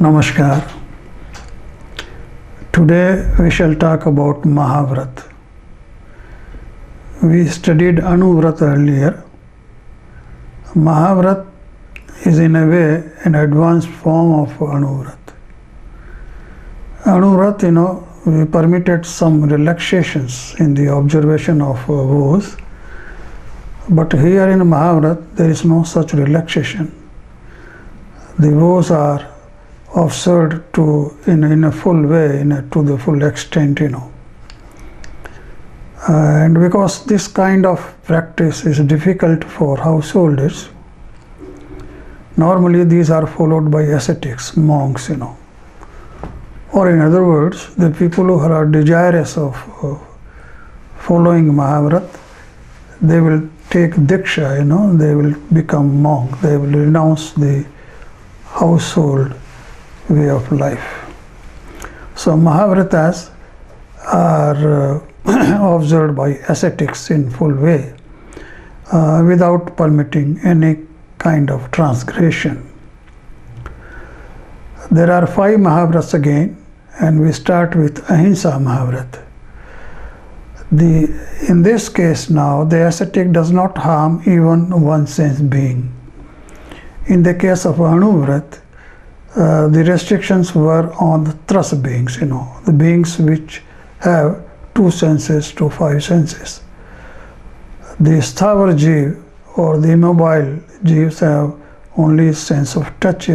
Namaskar. Today we shall talk about Mahabrata. We studied Anuvrata earlier. Mahabrata is in a way an advanced form of Anuvrata. Anuvrata, we permitted some relaxations in the observation of vows, but here in Mahabrata there is no such relaxation. The vows are observed in a full way, to the full extent, And because this kind of practice is difficult for householders, normally these are followed by ascetics, monks, Or in other words, the people who are desirous of following Mahabrata, they will take Diksha, they will become monk, they will renounce the household way of life. So Mahabratas are observed by ascetics in full way without permitting any kind of transgression. There are 5 Mahabratas again, and we start with Ahimsa Mahabrata. In this case now, the ascetic does not harm even one sense being. In the case of Anuvrata, the restrictions were on the thrust beings, the beings which have 2 senses to 5 senses. The Sthavar Jiv or the immobile Jivs have only sense of touch,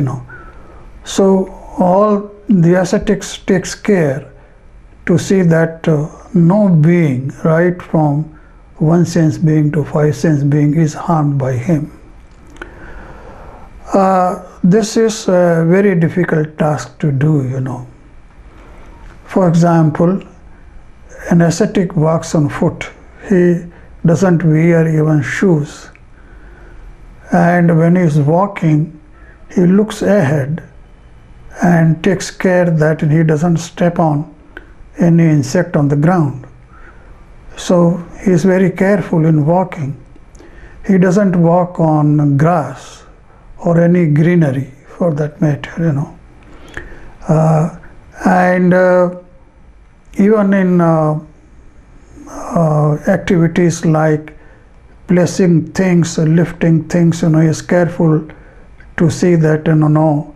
So all the ascetics takes care to see that no being, right from 1 sense being to 5 sense being, is harmed by him. This is a very difficult task to do, For example, an ascetic walks on foot. He doesn't wear even shoes. And when he is walking, he looks ahead and takes care that he doesn't step on any insect on the ground. So he is very careful in walking. He doesn't walk on grass or any greenery for that matter, and even in activities like placing things, lifting things, he is careful to see that no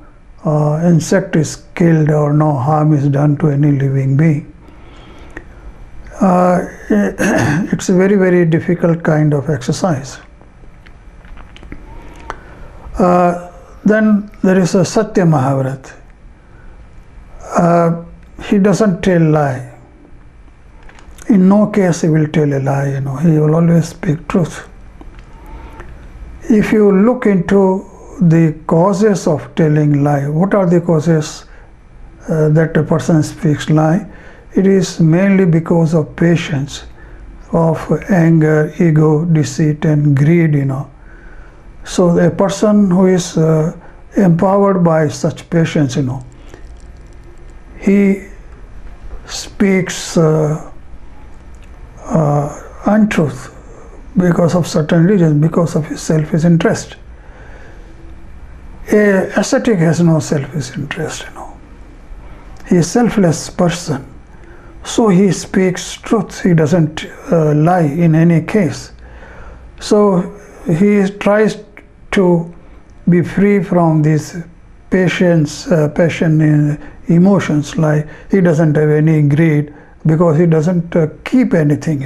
insect is killed or no harm is done to any living being. It's a very, very difficult kind of exercise. Then there is a Satya Mahabrata. He doesn't tell lie. In no case he will tell a lie, he will always speak truth. If you look into the causes of telling lie, what are the causes that a person speaks lie? It is mainly because of patience, of anger, ego, deceit and greed, So a person who is empowered by such patience, he speaks untruth because of certain reasons, because of his selfish interest. A ascetic has no selfish interest, He is a selfless person. So he speaks truth, he doesn't lie in any case. So he tries to be free from these passion in emotions, like he doesn't have any greed because he doesn't keep anything,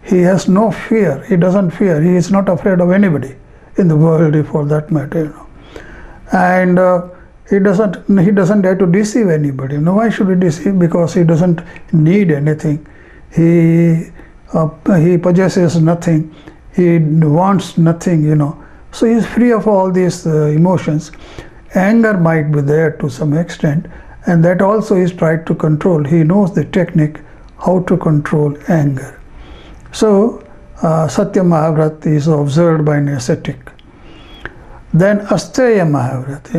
He has no fear, he doesn't fear, he is not afraid of anybody in the world for that matter, And he doesn't have to deceive anybody. Why should he deceive? Because he doesn't need anything. He possesses nothing. He wants nothing, So he is free of all these emotions. Anger might be there to some extent, and that also is tried to control. He knows the technique how to control anger. So Satya Mahabrata is observed by an ascetic. Then Asteya Mahabrata,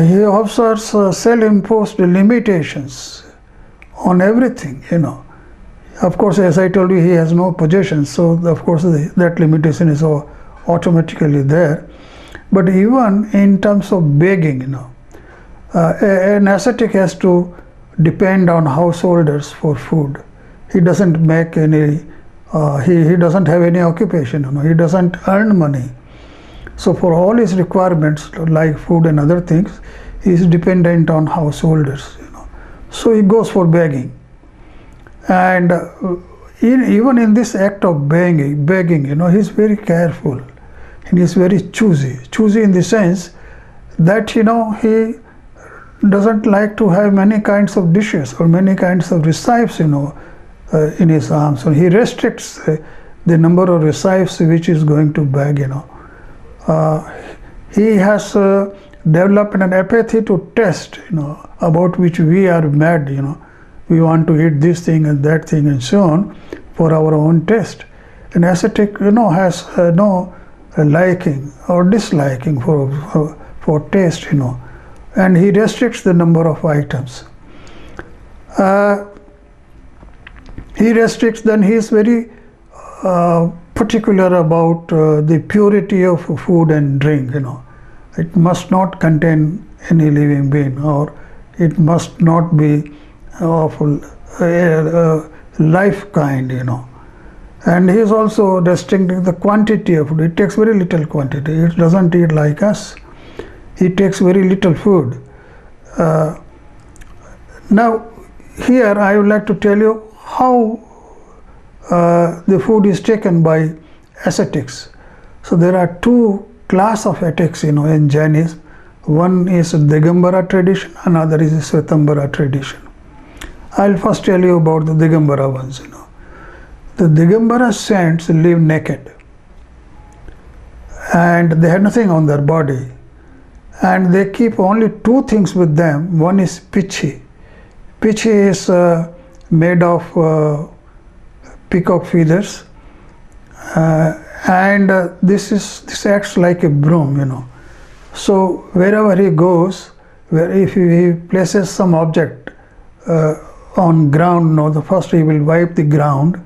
he observes self-imposed limitations on everything, Of course, as I told you, he has no possessions, so of course that limitation is automatically there. But even in terms of begging, An ascetic has to depend on householders for food. He doesn't make any, he doesn't have any occupation, he doesn't earn money. So for all his requirements like food and other things, he is dependent on householders. So he goes for begging. And even in this act of begging, he's very careful and he's very choosy. Choosy in the sense that, he doesn't like to have many kinds of dishes or many kinds of recipes, in his arms. So he restricts the number of recipes which is going to beg, he has developed an apathy to taste, about which we are mad, we want to eat this thing and that thing and so on for our own taste. An ascetic, has no liking or disliking for taste, and he restricts the number of items. He restricts, then he is very particular about the purity of food and drink, It must not contain any living being, or it must not be of life kind, And he is also restricting the quantity of food. It takes very little quantity. It doesn't eat like us. He takes very little food. Now, here I would like to tell you how the food is taken by ascetics. So there are two class of ascetics, in Jainism. One is Digambara tradition, another is Swatambara tradition. I'll first tell you about the Digambara ones. The Digambara saints live naked, and they have nothing on their body, and they keep only two things with them. One is pichi. Pichi is made of peacock feathers, and this acts like a broom, So wherever he goes, if he places some object on ground, the first he will wipe the ground,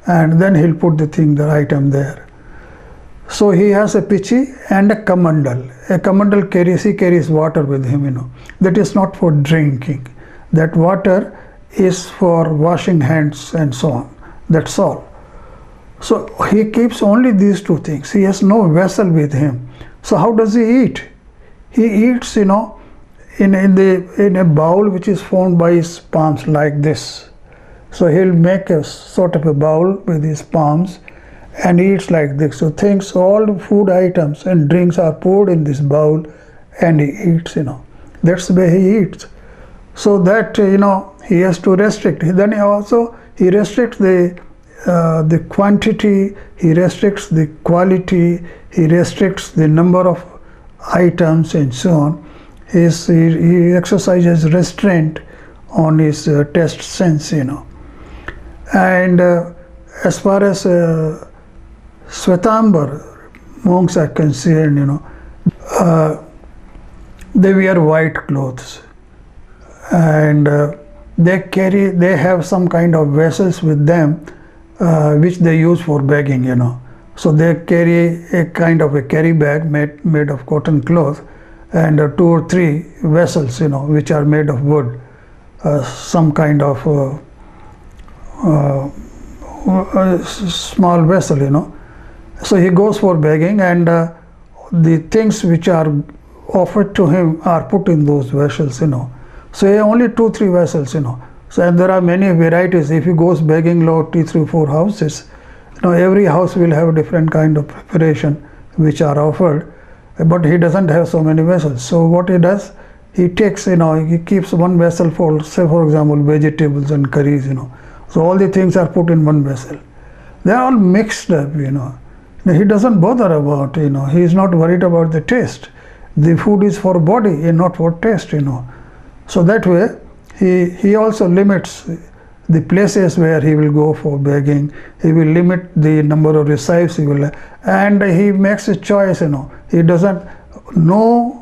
and then he'll put the item there. So he has a pichi and a kamandal. A kamandal carries water with him, That is not for drinking. That water is for washing hands and so on. That's all. So he keeps only these two things. He has no vessel with him. So how does he eat? He eats, in a bowl which is formed by his palms like this. So he'll make a sort of a bowl with his palms and eats like this. So all the food items and drinks are poured in this bowl and he eats, That's the way he eats. So that, he has to restrict. Then he restricts the quantity, he restricts the quality, he restricts the number of items and so on. He exercises restraint on his taste sense, And as far as Swathamber monks are concerned, they wear white clothes, and they have some kind of vessels with them which they use for begging, So they carry a kind of a carry bag made of cotton cloth, and 2 or 3 vessels, which are made of wood, some kind of small vessel, So he goes for begging, and the things which are offered to him are put in those vessels, So he only 2-3 vessels, So and there are many varieties. If he goes begging 2-3-4 houses, every house will have a different kind of preparation which are offered, but he doesn't have so many vessels. So what he does, he takes, he keeps one vessel for, say for example, vegetables and curries, So all the things are put in one vessel. They are all mixed up, He doesn't bother about, he is not worried about the taste. The food is for body and not for taste, So that way, he also limits the places where he will go for begging. He will limit the number of recipes and he makes a choice, He doesn't, no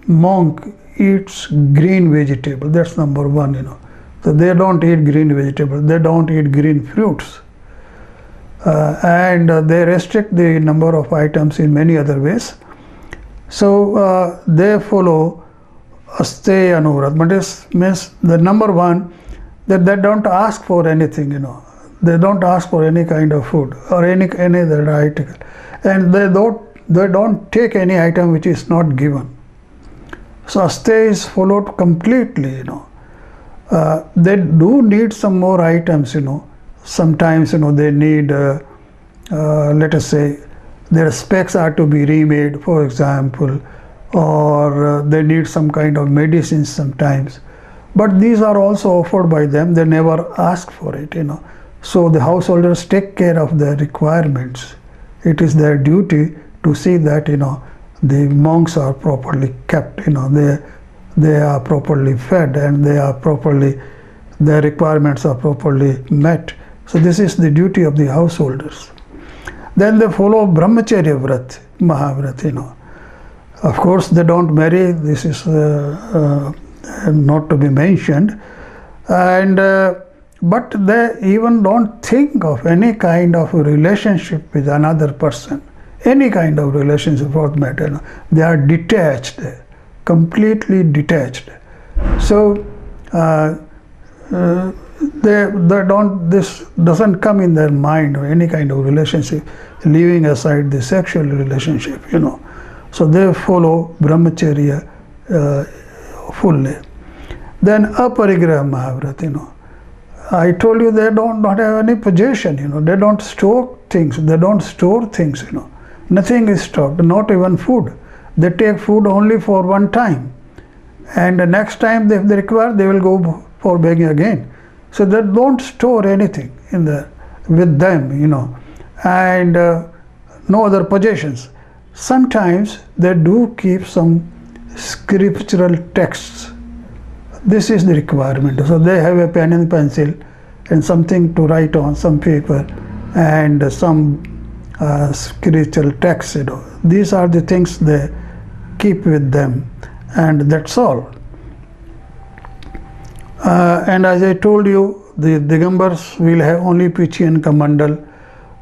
monk eats green vegetable. That's number one, So they don't eat green vegetables. They don't eat green fruits. And they restrict the number of items in many other ways. So they follow Aste Anuvrat. But this means the number one, that they don't ask for anything, They don't ask for any kind of food or any other article. And they don't take any item which is not given. So Aste is followed completely, They do need some more items, Sometimes, they need, let us say, their specs are to be remade, for example, or they need some kind of medicines sometimes. But these are also offered by them. They never ask for it, So the householders take care of their requirements. It is their duty to see that, the monks are properly kept, they are properly fed, and their requirements are properly met. So this is the duty of the householders. Then they follow Brahmacharya Vrat, Mahabrata, Of course, they don't marry. This is not to be mentioned. And but they even don't think of any kind of relationship with another person. Any kind of relationship for that matter. They are detached, completely detached. So they don't. This doesn't come in their mind, or any kind of relationship, leaving aside the sexual relationship. So they follow Brahmacharya fully. Then Aparigraha Mahabrata. I told you they don't have any possession. They don't store things. Nothing is stored, not even food. They take food only for one time, and the next time if they require, they will go for begging again. So they don't store anything with them, and no other possessions. Sometimes they do keep some scriptural texts. This is the requirement. So they have a pen and pencil and something to write on, some paper, and some spiritual text. These are the things they keep with them, and that's all. And as I told you, the Digambars will have only Pichi and Kamandal.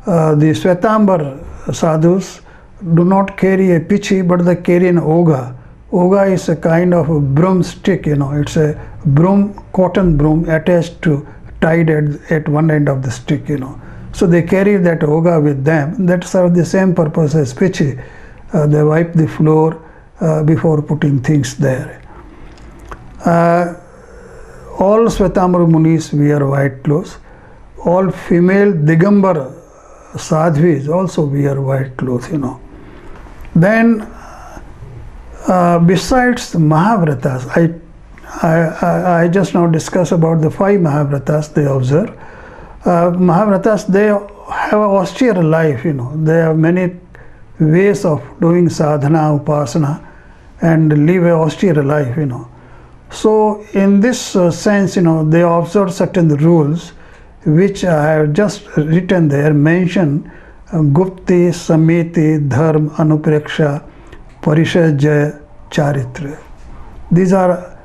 The Swathamber sadhus do not carry a Pichi, but they carry an Oga. Oga is a kind of a broomstick, It's a broom, cotton broom tied at one end of the stick, So they carry that Oga with them. That serves the same purpose as Pichi. They wipe the floor before putting things there. All Swathamber Munis wear white clothes. All female Digambar sadhvis also wear white clothes, Then, besides the Mahabratas, I just now discussed about the 5 Mahabratas they observe. Mahabratas, they have an austere life, They have many ways of doing sadhana, upasana, and live an austere life, So in this sense, they observe certain rules which I have just written there, mention Gupti, Samiti, Dharm, Anupreksha, Parishajya, Charitra. These are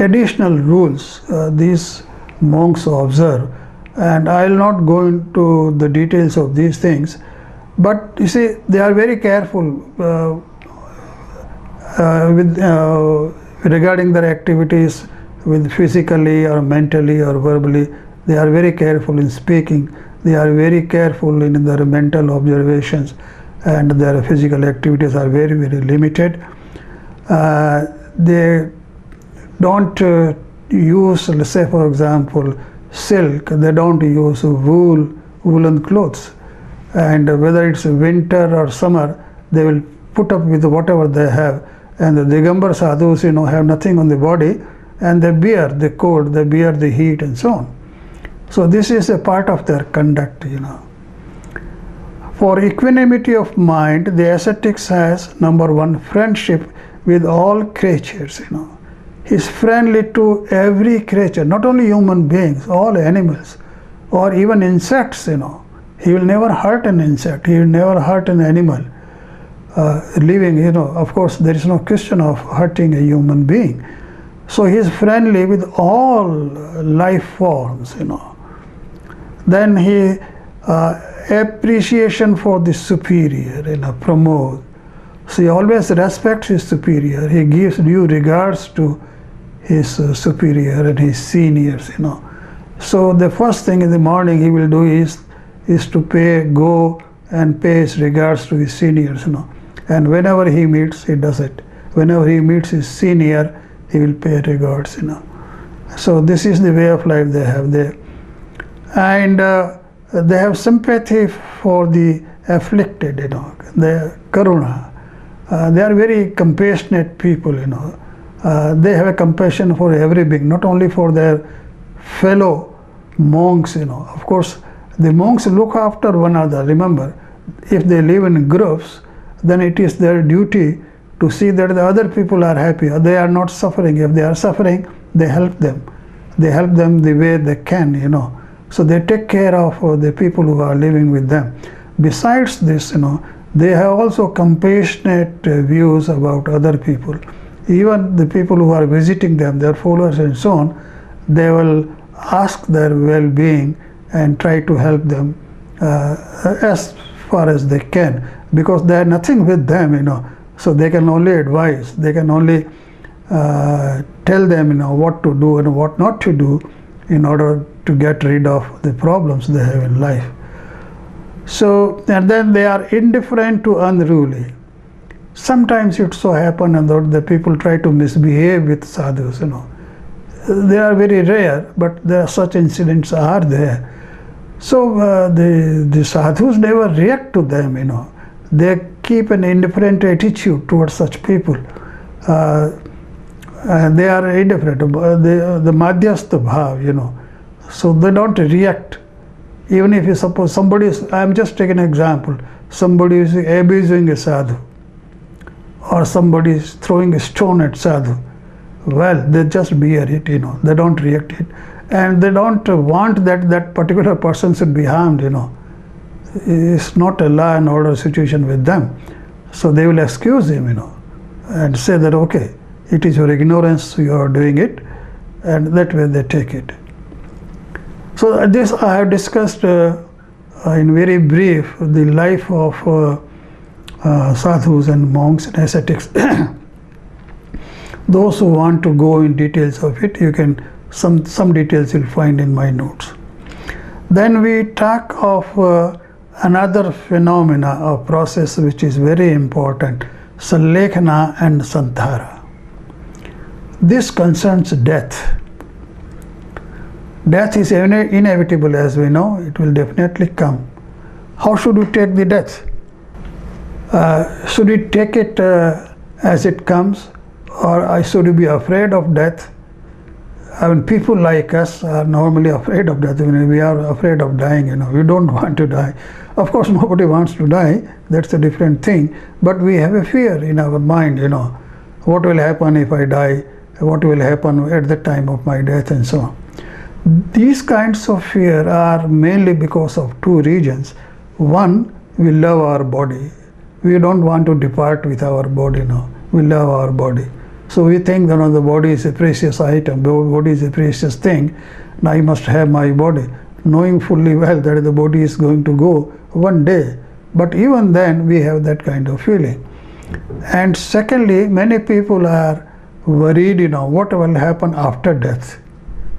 additional rules these monks observe, and I will not go into the details of these things, but you see, they are very careful regarding their activities, with physically or mentally or verbally. They are very careful in speaking. They are very careful in their mental observations, and their physical activities are very, very limited. They don't use, let's say for example, silk. They don't use woolen clothes, and whether it's winter or summer, they will put up with whatever they have. And the Digambar sadhus, have nothing on the body, and they bear the cold, they bear the heat, and so on. So this is a part of their conduct, For equanimity of mind, the ascetics has, number 1, friendship with all creatures, He is friendly to every creature, not only human beings, all animals, or even insects, He will never hurt an insect, he will never hurt an animal. Living, of course, there is no question of hurting a human being. So he is friendly with all life forms, Then he appreciation for the superior, promote. So he always respects his superior. He gives due regards to his superior and his seniors, So the first thing in the morning he will do is to go and pay his regards to his seniors, And whenever he meets, he does it. Whenever he meets his senior, he will pay regards, So this is the way of life they have there. And they have sympathy for the afflicted, the karuna. They are very compassionate people, They have a compassion for every being, not only for their fellow monks, Of course, the monks look after one another. Remember, if they live in groups, then it is their duty to see that the other people are happy, or they are not suffering. If they are suffering, they help them. They help them the way they can, So they take care of the people who are living with them. Besides this, they have also compassionate views about other people. Even the people who are visiting them, their followers and so on, they will ask their well-being and try to help them as far as they can, because they are nothing with them, So they can only advise. They can only tell them, what to do and what not to do in order to get rid of the problems they have in life. So, and then they are indifferent to unruly. Sometimes it so happens that the people try to misbehave with sadhus, They are very rare, but such incidents are there. So the sadhus never react to them, They keep an indifferent attitude towards such people. They are indifferent, the madhyastha bhav, So they don't react. Even if you suppose somebody is, I am just taking an example, somebody is abusing a sadhu, or somebody is throwing a stone at sadhu, well, they just bear it, they don't react it. And they don't want that particular person should be harmed, It's not a law and order situation with them. So they will excuse him, and say that, okay, it is your ignorance, you are doing it, and that way they take it. So this I have discussed in very brief the life of sadhus and monks and ascetics. Those who want to go in details of it, you can, some details you'll find in my notes. Then we talk of another phenomena or process which is very important, Salekhana and Santhara. This concerns death. Death is inevitable, as we know. It will definitely come. How should we take the death? Should we take it as it comes, or should we be afraid of death? I mean, people like us are normally afraid of death. We are afraid of dying, we don't want to die. Of course, nobody wants to die, that's a different thing. But we have a fear in our mind, what will happen if I die? What will happen at the time of my death, and so on. These kinds of fear are mainly because of two reasons. One, we love our body. We don't want to depart with our body now. We love our body. So we think that the body is a precious item, the body is a precious thing. Now I must have my body, knowing fully well that the body is going to go one day. But even then we have that kind of feeling. And secondly, many people are worried, what will happen after death,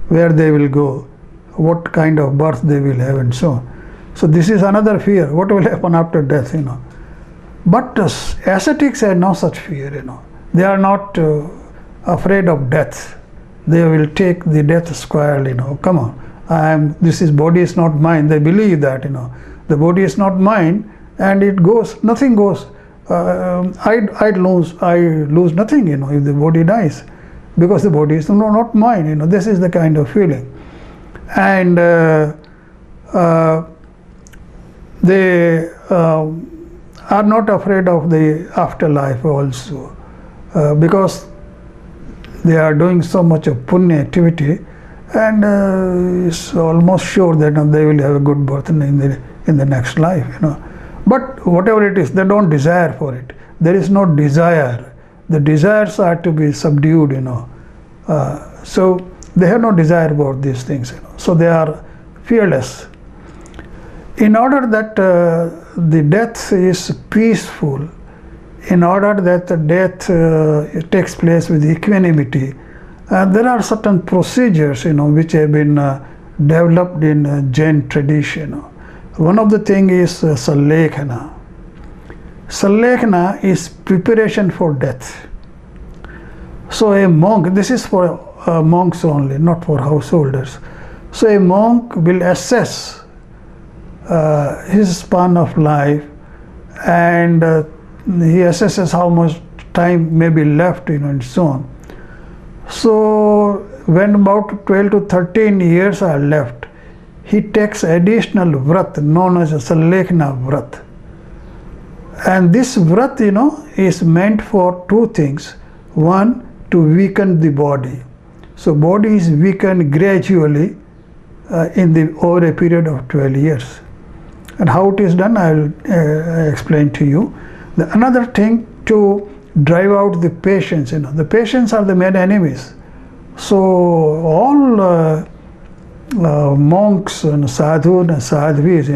where they will go, what kind of birth they will have, and so on. So this is another fear, what will happen after death, But ascetics have no such fear, They are not afraid of death. They will take the death squarely, Come on, this body is not mine. They believe that, the body is not mine, and it goes, nothing goes. I lose nothing, if the body dies, because the body is not mine, This is the kind of feeling. And they are not afraid of the afterlife also, because they are doing so much of punya activity, and it's almost sure that they will have a good birth in the next life, But whatever it is, they don't desire for it. There is no desire. The desires are to be subdued, So they have no desire about these things, So they are fearless. In order that the death is peaceful, in order that the death takes place with equanimity, there are certain procedures, which have been developed in Jain tradition. One of the things is Salekhana. Salekhana is preparation for death. So a monk, this is for monks only, not for householders. So a monk will assess his span of life, and he assesses how much time may be left, and so on. So when about 12 to 13 years are left, he takes additional vrat known as a Salekhana vrat. And this vrat, is meant for two things. One, to weaken the body. So body is weakened gradually over a period of 12 years. And how it is done, I will explain to you. Another thing, to drive out the patients. The patients are the main enemies. So all monks and sadhu and sadhvis,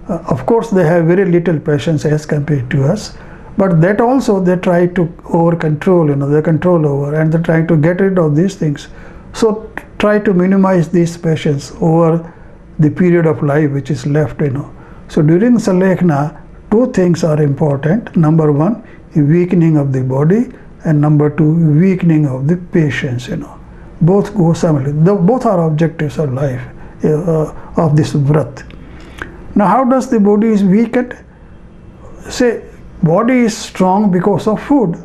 of course they have very little patience as compared to us, but that also they try to over control, they control over, and they try to get rid of these things. So try to minimize these patients over the period of life which is left, So during Salekhana, two things are important. Number one, weakening of the body, and number two, weakening of the patience, Both go simultaneously. Both are objectives of life, of this vrat. Now, how does the body is weakened? Say, body is strong because of food.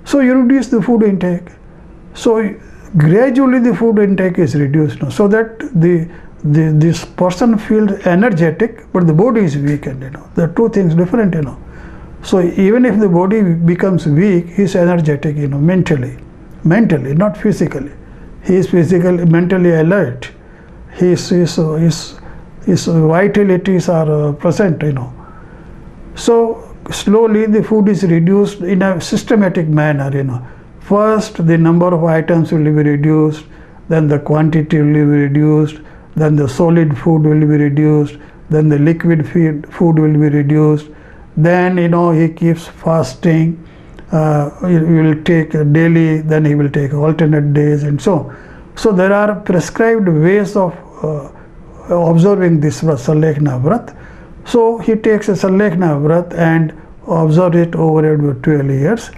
So you reduce the food intake. So gradually the food intake is reduced, so that this person feels energetic, but the body is weakened. There are two things different. So even if the body becomes weak, he is energetic. Mentally, not physically. He is physically, mentally alert. His vitalities are present. So slowly the food is reduced in a systematic manner. First, the number of items will be reduced, then the quantity will be reduced, then the solid food will be reduced, then the liquid food will be reduced, then he keeps fasting, he will take daily, then he will take alternate days, and so on. So there are prescribed ways of observing this Salekhana vrat. So he takes a Salekhana vrat and observes it over 12 years.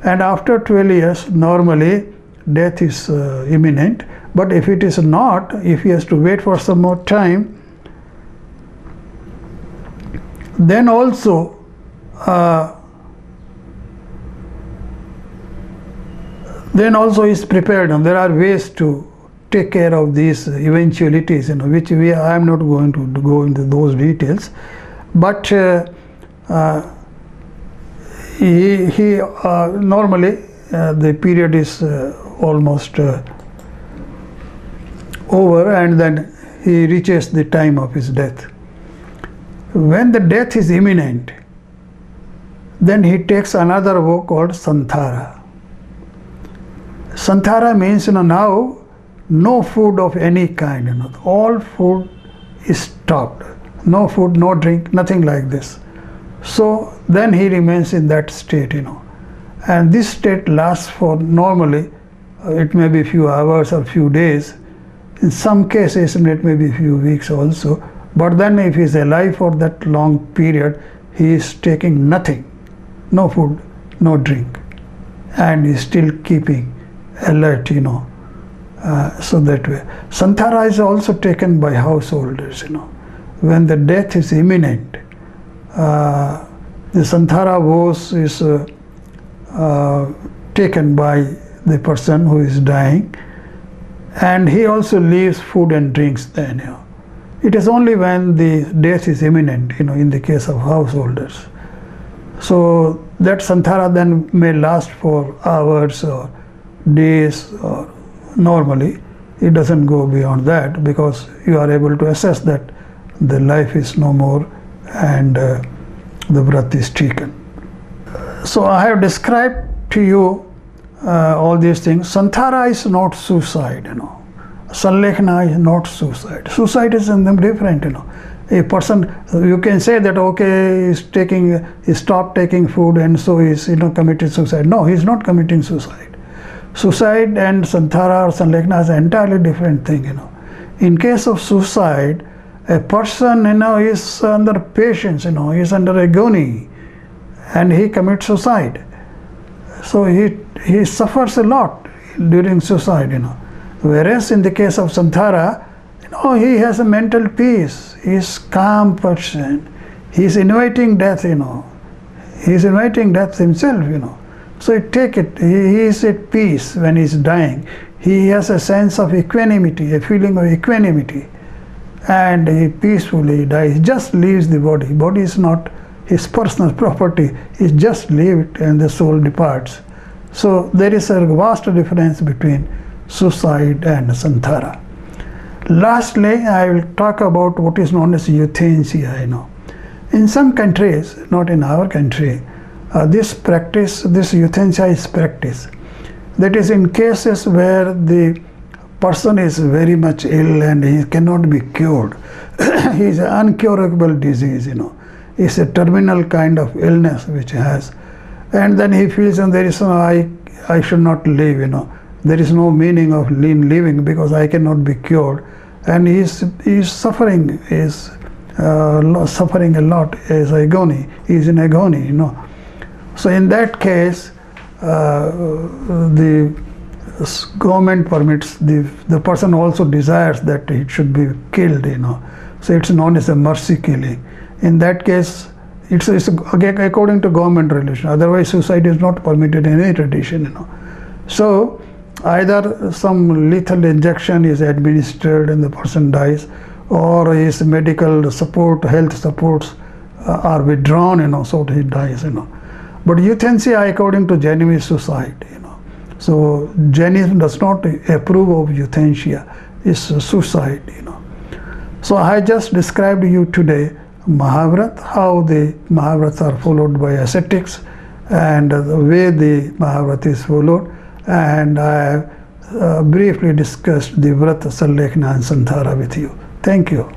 And after 12 years, normally death is imminent. But if it is not, if he has to wait for some more time, then also is prepared, and there are ways to take care of these eventualities, which I am not going to go into those details. But he normally the period is almost over, and then he reaches the time of his death. When the death is imminent, then he takes another vow called Santhara. Santhara means now no food of any kind. All food is stopped. No food, no drink, nothing like this. So then he remains in that state, and this state lasts for normally it may be few hours or few days. In some cases it may be few weeks also. But then if he is alive for that long period, he is taking nothing, no food, no drink, and is still keeping alert, so that way. Santhara is also taken by householders, When the death is imminent, the Santhara vows is taken by the person who is dying, and he also leaves food and drinks then. It is only when the death is imminent, in the case of householders. So that Santhara then may last for hours or days, or normally it doesn't go beyond that, because you are able to assess that the life is no more and the vrat is taken. So I have described to you all these things. Santhara is not suicide, Salekhana is not suicide. Suicide is something different, A person, you can say that okay, he stopped taking food and so he's committed suicide. No, he's not committing suicide. Suicide and Santhara or Sanlekhna is an entirely different thing. In case of suicide, a person is under patience, is under agony, and he commits suicide. So he suffers a lot during suicide. Whereas in the case of Santhara, he has a mental peace. He's calm person. He's inviting death. He's inviting death himself. So take it. He is at peace when he's dying. He has a sense of equanimity, a feeling of equanimity, and he peacefully dies. He just leaves the body. Body is not his personal property. He just leaves it and the soul departs. So there is a vast difference between suicide and Santhara. Lastly, I will talk about what is known as euthanasia. In some countries, not in our country, this euthanasia is practiced. That is in cases where the person is very much ill and he cannot be cured. He is an uncurable disease, It's a terminal kind of illness which he has. And then he feels there is I should not live, There is no meaning of living because I cannot be cured. And he is suffering, suffering a lot as agony. He is in agony, So in that case, the government permits, the person also desires that it should be killed, So it's known as a mercy killing. In that case, it's according to government regulation. Otherwise, suicide is not permitted in any tradition, So either some lethal injection is administered and the person dies, or his medical support, health supports are withdrawn, so he dies, But euthanasia, according to Jainism, is suicide, So Jainism does not approve of euthanasia. It's suicide, So I just described to you today Mahabrata, how the Mahabratas are followed by ascetics, and the way the Mahabrata is followed. And I have briefly discussed the Vrata, Sanlekhna and Santhara with you. Thank you.